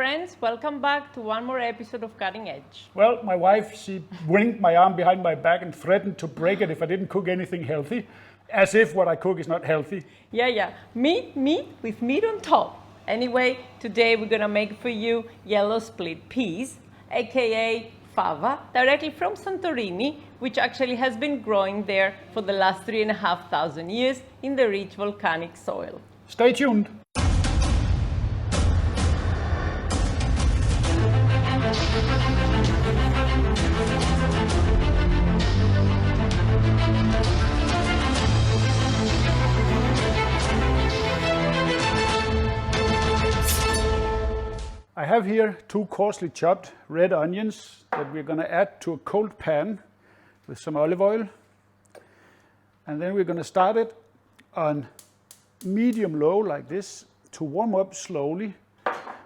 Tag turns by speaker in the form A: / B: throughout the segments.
A: friends, welcome back to one more episode of Cutting Edge.
B: Well, my wife, she winked my arm behind my back and threatened to break it if I didn't cook anything healthy, as if what I cook is not healthy.
A: Yeah, meat with meat on top. Anyway, today we're gonna make for you yellow split peas, aka Fava, directly from Santorini, which actually has been growing there for the last 3,500 years in the rich volcanic soil.
B: Stay tuned. I have here 2 coarsely chopped red onions that we're going to add to a cold pan with some olive oil. And then we're going to start it on medium-low like this to warm up slowly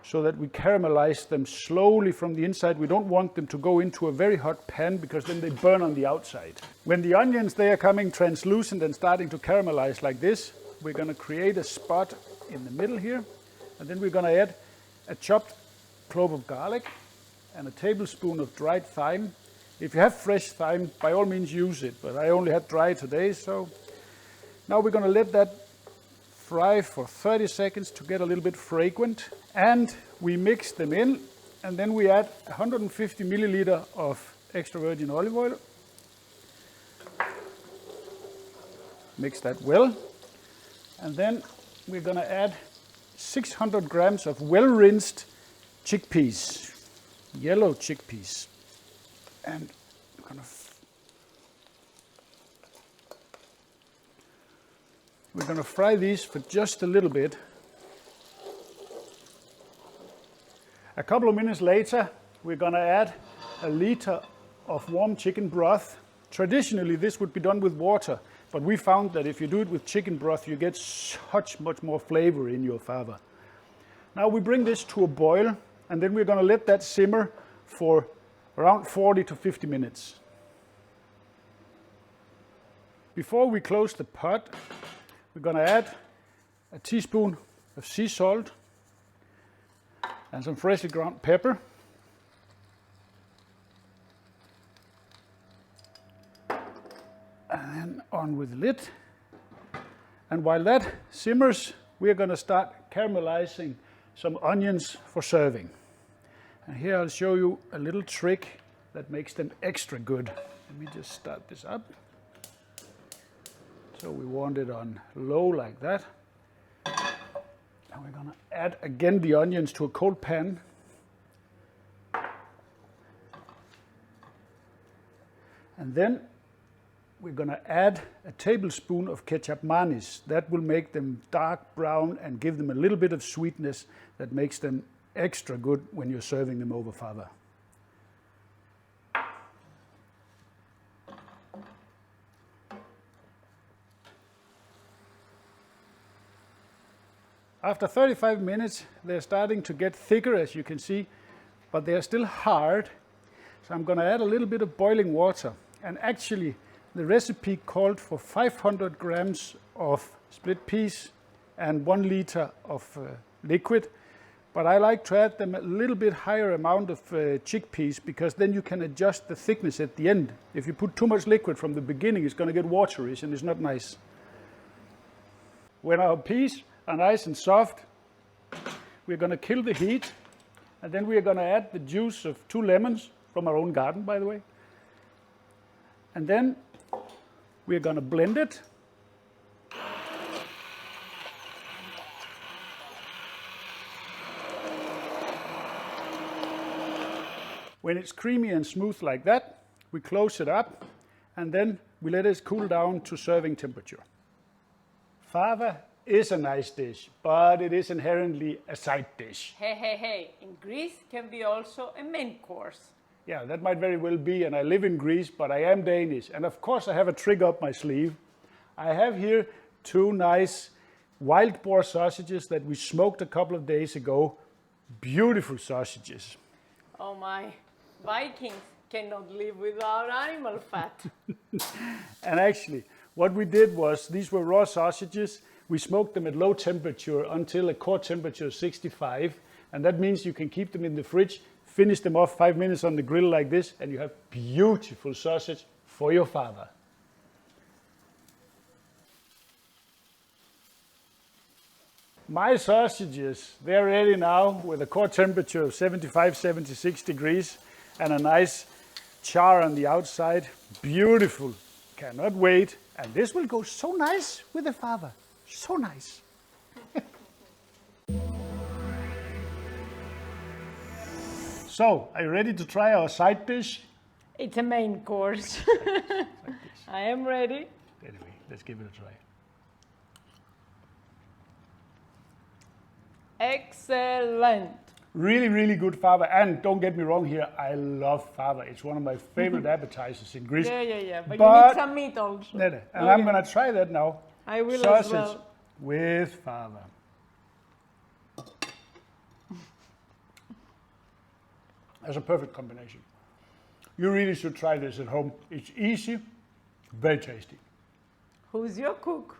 B: so that we caramelize them slowly from the inside. We don't want them to go into a very hot pan because then they burn on the outside. When the onions, they are coming translucent and starting to caramelize like this, we're going to create a spot in the middle here. And then we're going to add a chopped clove of garlic and a tablespoon of dried thyme. If you have fresh thyme, by all means use it, but I only had dry today, so now we're going to let that fry for 30 seconds to get a little bit fragrant, and we mix them in, and then we add 150 milliliter of extra virgin olive oil. Mix that well, and then we're going to add 600 grams of well-rinsed chickpeas, yellow chickpeas, and we're going to fry these for just a little bit. A couple of minutes later, we're going to add a liter of warm chicken broth. Traditionally, this would be done with water, but we found that if you do it with chicken broth, you get much more flavor in your fava. Now we bring this to a boil, and then we're going to let that simmer for around 40 to 50 minutes. Before we close the pot, we're going to add a teaspoon of sea salt and some freshly ground pepper. And then on with the lid. And while that simmers, we're going to start caramelizing some onions for serving. And here I'll show you a little trick that makes them extra good. Let me just start this up. So we want it on low like that. And we're going to add again the onions to a cold pan. And then we're going to add a tablespoon of ketchup mayonnaise. That will make them dark brown and give them a little bit of sweetness that makes them extra good when you're serving them over fava. After 35 minutes, they're starting to get thicker, as you can see, but they're still hard. So I'm going to add a little bit of boiling water. And actually, the recipe called for 500 grams of split peas and 1 liter of liquid. But I like to add them a little bit higher amount of chickpeas because then you can adjust the thickness at the end. If you put too much liquid from the beginning, it's going to get watery and it's not nice. When our peas are nice and soft, we're going to kill the heat, and then we're going to add the juice of 2 lemons from our own garden, by the way. And then we're going to blend it. When it's creamy and smooth like that, we close it up, and then we let it cool down to serving temperature. Fava is a nice dish, but it is inherently a side dish.
A: Hey, in Greece can be also a main course.
B: Yeah, that might very well be, and I live in Greece, but I am Danish. And of course I have a trick up my sleeve. I have here 2 nice wild boar sausages that we smoked a couple of days ago. Beautiful sausages.
A: Oh my, Vikings cannot live without animal fat.
B: And actually, what we did was, these were raw sausages. We smoked them at low temperature until a core temperature of 65. And that means you can keep them in the fridge, finish them off 5 minutes on the grill like this, and you have beautiful sausage for your Fava. My sausages, they're ready now with a core temperature of 75, 76 degrees and a nice char on the outside. Beautiful. Cannot wait. And this will go so nice with the Fava. So nice. So, are you ready to try our side dish?
A: It's a main course. I am ready.
B: Anyway, let's give it a try.
A: Excellent.
B: Really, really good Fava. And don't get me wrong here, I love Fava. It's one of my favorite appetizers in Greece.
A: Yeah. But you need some meat also.
B: And I'm going to try that now.
A: I will
B: Sausage
A: as well.
B: with Fava. That's a perfect combination. You really should try this at home. It's easy, very tasty.
A: Who's your cook?